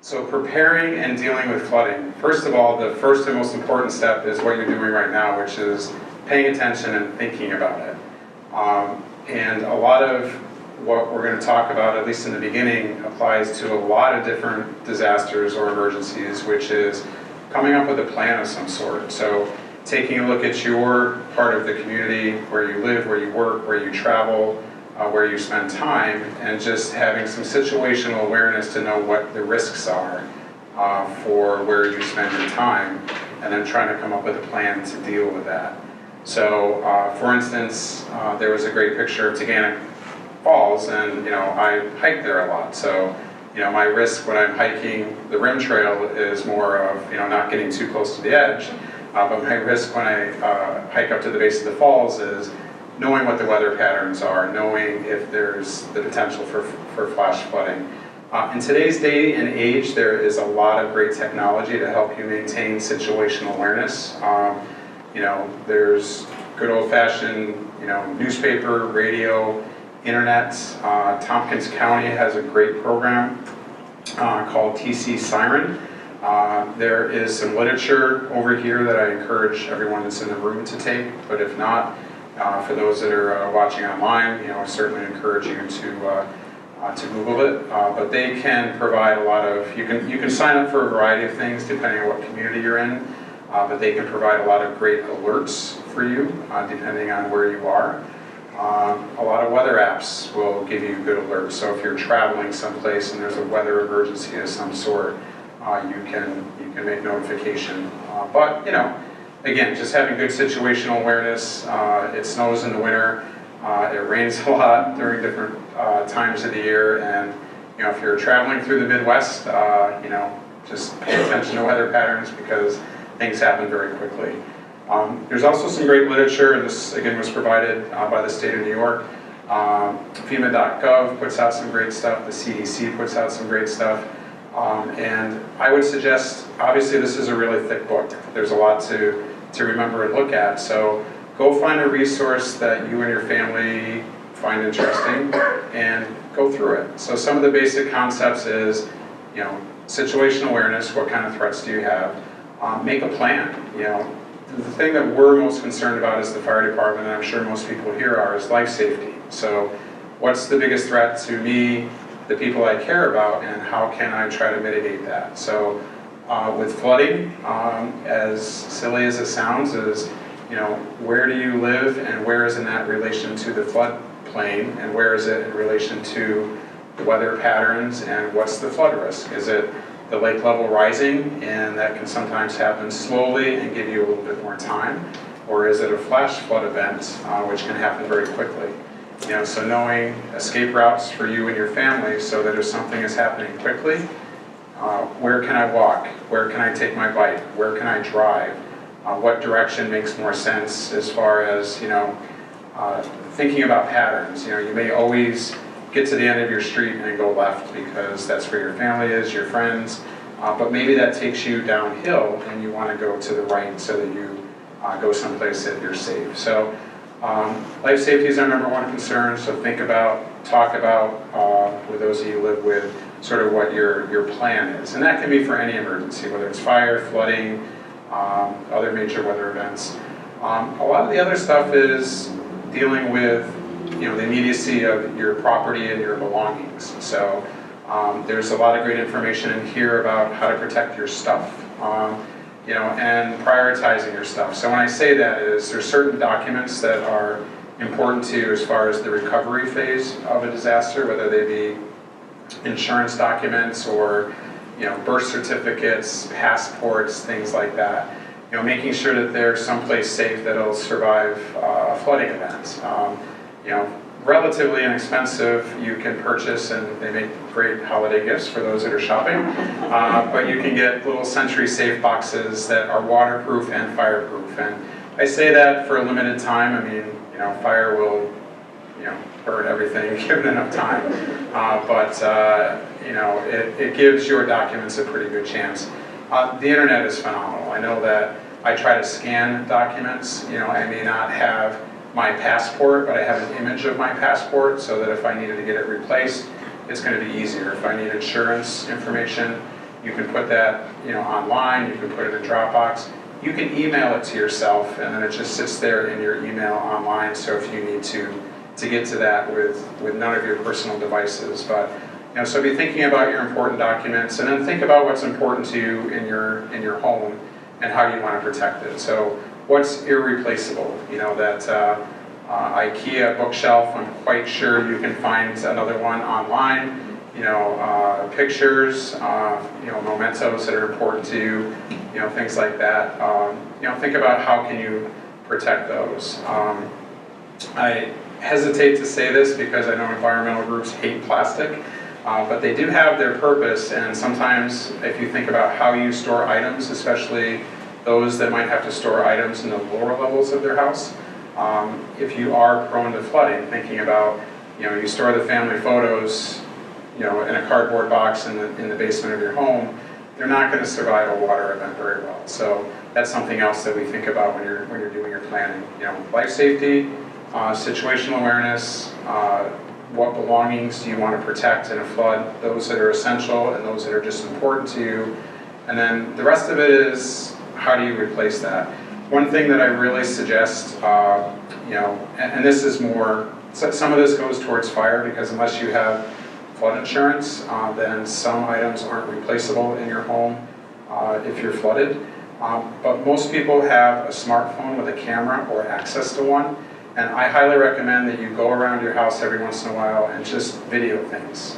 So preparing and dealing with flooding. First of all, the first and most important step is what you're doing right now, which is paying attention and thinking about it. And a lot of what we're going to talk about, at least in the beginning, applies to a lot of different disasters or emergencies, which is coming up with a plan of some sort. So taking a look at your part of the community, where you live, where you work, where you travel, where you spend time, and just having some situational awareness to know what the risks are for where you spend your time, and then trying to come up with a plan to deal with that. So, for instance, there was a great picture of Ithaca Falls, and I hike there a lot. So, my risk when I'm hiking the rim trail is more of not getting too close to the edge. But my risk when I hike up to the base of the falls is knowing what the weather patterns are, knowing if there's the potential for flash flooding. In today's day and age, there is a lot of great technology to help you maintain situational awareness. There's good old-fashioned, newspaper, radio, internet. Tompkins County has a great program called TC Siren. There is some literature over here that I encourage everyone that's in the room to take, but if not, for those that are watching online, I certainly encourage you to Google it. But they can provide a lot of, you can sign up for a variety of things depending on what community you're in, but they can provide a lot of great alerts for you depending on where you are. A lot of weather apps will give you good alerts. So if you're traveling someplace and there's a weather emergency of some sort, you can make notification. But again, just having good situational awareness. It snows in the winter. It rains a lot during different times of the year, and if you're traveling through the Midwest, just pay attention to weather patterns because things happen very quickly. There's also some great literature, and this again was provided by the state of New York. FEMA.gov puts out some great stuff. The CDC puts out some great stuff. And I would suggest, obviously this is a really thick book. There's a lot to remember and look at. So go find a resource that you and your family find interesting and go through it. So some of the basic concepts is, situational awareness, what kind of threats do you have? Make a plan. The thing that we're most concerned about as the fire department, and I'm sure most people here are, is life safety. So what's the biggest threat to me, the people I care about, and how can I try to mitigate that? So with flooding, as silly as it sounds, is where do you live and where is in that relation to the floodplain, and where is it in relation to the weather patterns, and what's the flood risk? Is it the lake level rising, and that can sometimes happen slowly and give you a little bit more time, or is it a flash flood event, which can happen very quickly? So knowing escape routes for you and your family, so that if something is happening quickly, where can I walk? Where can I take my bike? Where can I drive? What direction makes more sense as far as thinking about patterns? You may always get to the end of your street and go left because that's where your family is, your friends, but maybe that takes you downhill and you want to go to the right so that you go someplace that you're safe. So life safety is our number one concern, so think about, talk about with those that you live with, sort of what your plan is. And that can be for any emergency, whether it's fire, flooding, other major weather events. A lot of the other stuff is dealing with the immediacy of your property and your belongings. So there's a lot of great information in here about how to protect your stuff, and prioritizing your stuff. So when I say that is, there's certain documents that are important to you as far as the recovery phase of a disaster, whether they be insurance documents or birth certificates, passports, things like that. Making sure that they're someplace safe that'll survive a flooding event. Relatively inexpensive, you can purchase, and they make great holiday gifts for those that are shopping, but you can get little Sentry Safe boxes that are waterproof and fireproof. And I say that for a limited time. I mean, fire will, burn everything given enough time, but it gives your documents a pretty good chance. The internet is phenomenal. I know that I try to scan documents. I may not have my passport, but I have an image of my passport so that if I needed to get it replaced, it's going to be easier. If I need insurance information, You can put that, online. You can put it in Dropbox. You can email it to yourself, and then it just sits there in your email online. So if you need to get to that with none of your personal devices, but so be thinking about your important documents, and then think about what's important to you in your home and how you want to protect it. So what's irreplaceable? That IKEA bookshelf. I'm quite sure you can find another one online. Pictures, mementos that are important to you, things like that. Think about how can you protect those. I hesitate to say this because I know environmental groups hate plastic, but they do have their purpose, and sometimes if you think about how you store items, especially those that might have to store items in the lower levels of their house, if you are prone to flooding, thinking about, you store the family photos in a cardboard box in the basement of your home, they're not going to survive a water event very well. So that's something else that we think about when you're doing your planning. Life safety, situational awareness, what belongings do you want to protect in a flood, those that are essential and those that are just important to you. And then the rest of it is, how do you replace that? One thing that I really suggest, and this is more, some of this goes towards fire, because unless you have flood insurance, then some items aren't replaceable in your home if you're flooded. But most people have a smartphone with a camera or access to one, and I highly recommend that you go around your house every once in a while and just video things.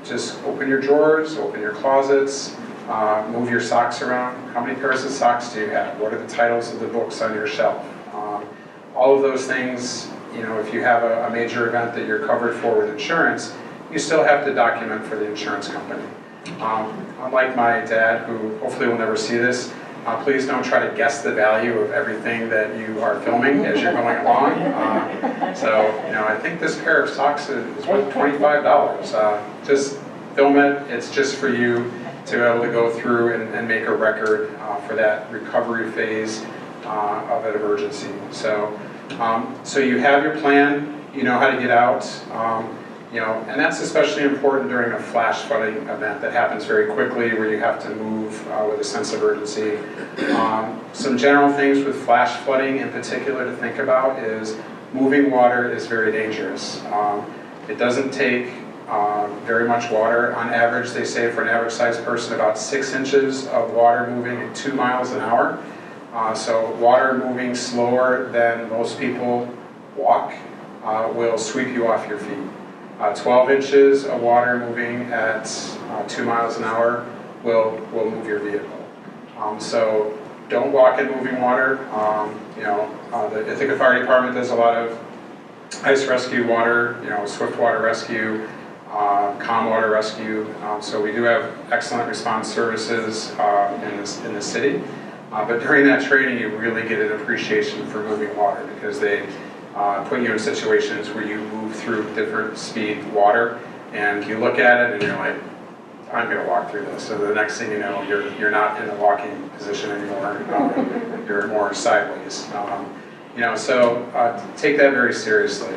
Just open your drawers, open your closets, move your socks around. How many pairs of socks do you have? What are the titles of the books on your shelf? All of those things, if you have a major event that you're covered for with insurance, you still have to document for the insurance company. Unlike my dad, who hopefully will never see this, please don't try to guess the value of everything that you are filming as you're going along. I think this pair of socks is worth $25. Just film it. It's just for you to be able to go through and make a record for that recovery phase of an emergency. So you have your plan. You know how to get out. And that's especially important during a flash flooding event that happens very quickly, where you have to move with a sense of urgency. Some general things with flash flooding in particular to think about is moving water is very dangerous. It doesn't take very much water. On average, they say for an average sized person, about 6 inches of water moving at 2 miles an hour. So water moving slower than most people walk will sweep you off your feet. 12 inches of water moving at 2 miles an hour will move your vehicle. So don't walk in moving water. The Ithaca Fire Department does a lot of ice rescue water, swift water rescue, calm water rescue. So we do have excellent response services in the city. But during that training, you really get an appreciation for moving water, because they put you in situations where you move through different speed water, and you look at it and you're like, I'm going to walk through this. So the next thing you know, you're not in a walking position anymore. You're more sideways. So take that very seriously.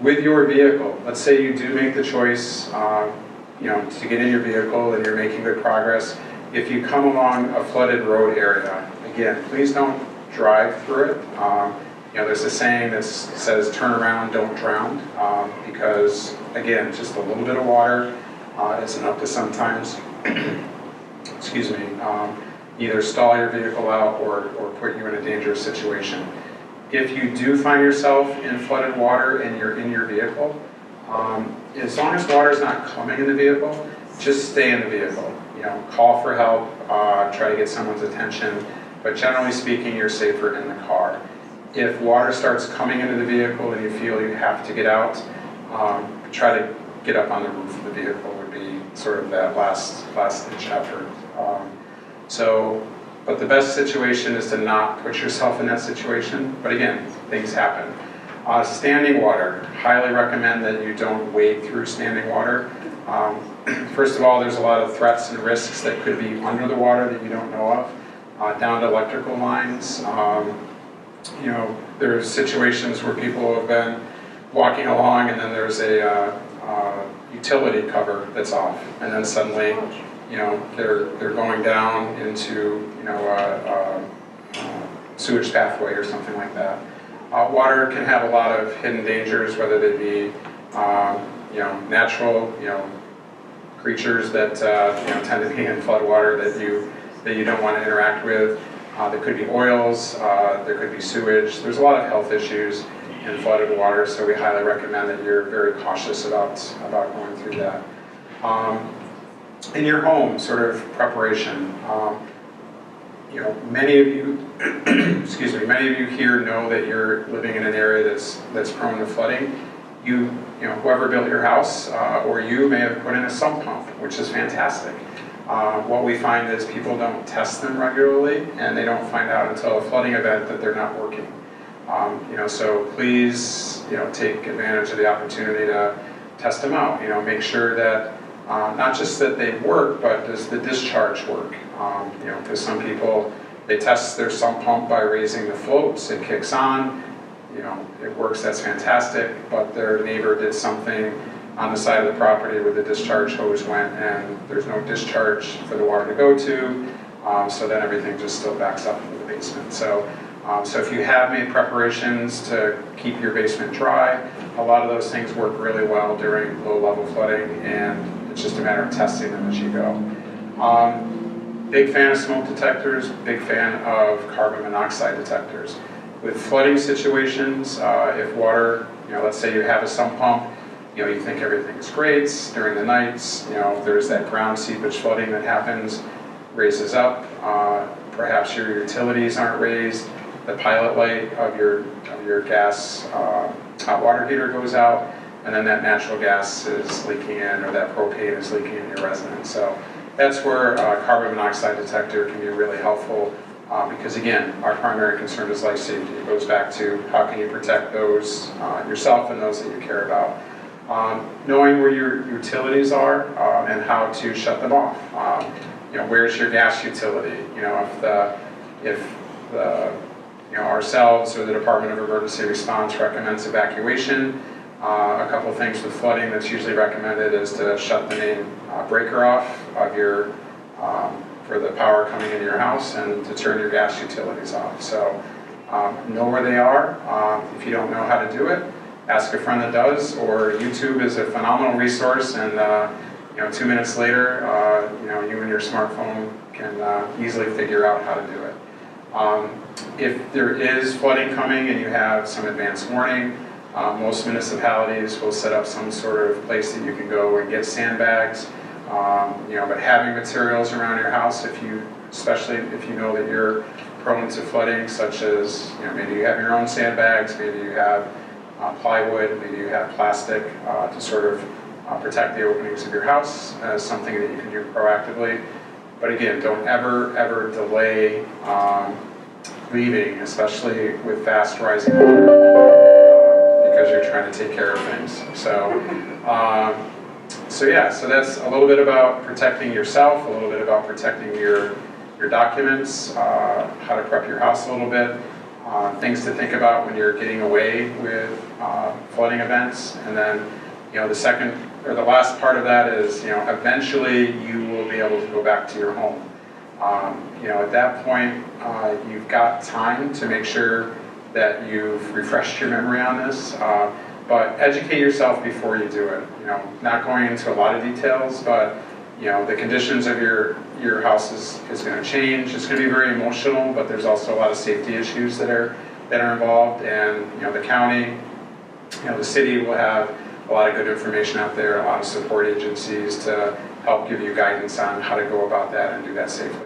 With your vehicle, let's say you do make the choice, to get in your vehicle and you're making good progress. If you come along a flooded road area, again, please don't drive through it. There's a saying that says, turn around, don't drown, because, again, just a little bit of water is enough to sometimes, either stall your vehicle out or put you in a dangerous situation. If you do find yourself in flooded water and you're in your vehicle, as long as water is not coming in the vehicle, just stay in the vehicle. Call for help, try to get someone's attention, but generally speaking, you're safer in the car. If water starts coming into the vehicle and you feel you have to get out, try to get up on the roof of the vehicle would be sort of that last ditch effort. But the best situation is to not put yourself in that situation. But again, things happen. Standing water, highly recommend that you don't wade through standing water. First of all, there's a lot of threats and risks that could be under the water that you don't know of, down to electrical lines. There's situations where people have been walking along and then there's a utility cover that's off, and then suddenly they're going down into, a sewage pathway or something like that. Water can have a lot of hidden dangers, whether they be, natural, creatures that, tend to be in floodwater that you don't want to interact with. There could be oils, there could be sewage. There's a lot of health issues in flooded water, so we highly recommend that you're very cautious about going through that. In your home, sort of preparation. Many of you, excuse me, many of you here know that you're living in an area that's prone to flooding. Whoever built your house or you may have put in a sump pump, which is fantastic. What we find is people don't test them regularly, and they don't find out until a flooding event that they're not working. So please, take advantage of the opportunity to test them out. Make sure that not just that they work, but does the discharge work? Because some people, they test their sump pump by raising the floats, it kicks on, it works, that's fantastic, but their neighbor did something on the side of the property where the discharge hose went and there's no discharge for the water to go to, so then everything just still backs up into the basement. So if you have made preparations to keep your basement dry, a lot of those things work really well during low-level flooding, and it's just a matter of testing them as you go. Big fan of smoke detectors, big fan of carbon monoxide detectors. With flooding situations, if water, let's say you have a sump pump, you think everything's great. During the nights, there's that ground seepage flooding that happens, raises up. Perhaps your utilities aren't raised. The pilot light of your gas hot water heater goes out, and then that natural gas is leaking in, or that propane is leaking in your residence. So that's where a carbon monoxide detector can be really helpful, because again, our primary concern is life safety. It goes back to how can you protect those, yourself and those that you care about. Knowing where your utilities are and how to shut them off. Where's your gas utility? If ourselves or the Department of Emergency Response recommends evacuation, a couple things with flooding that's usually recommended is to shut the main breaker off of for the power coming into your house, and to turn your gas utilities off. So know where they are. If you don't know how to do it, ask a friend that does, or YouTube is a phenomenal resource, and 2 minutes later, you and your smartphone can easily figure out how to do it. If there is flooding coming and you have some advance warning, most municipalities will set up some sort of place that you can go and get sandbags. But having materials around your house, especially if you know that you're prone to flooding, such as maybe you have your own sandbags, maybe you have plywood, maybe you have plastic to sort of protect the openings of your house as something that you can do proactively. But again, don't ever delay leaving, especially with fast rising water, because you're trying to take care of things. So that's a little bit about protecting yourself, a little bit about protecting your documents, how to prep your house a little bit, things to think about when you're getting away with flooding events, and then the last part of that is eventually you will be able to go back to your home. At that point, you've got time to make sure that you've refreshed your memory on this, but educate yourself before you do it. Not going into a lot of details, but the conditions of your house is going to change. It's going to be very emotional, but there's also a lot of safety issues that are involved, and the county, the city will have a lot of good information out there, a lot of support agencies to help give you guidance on how to go about that and do that safely.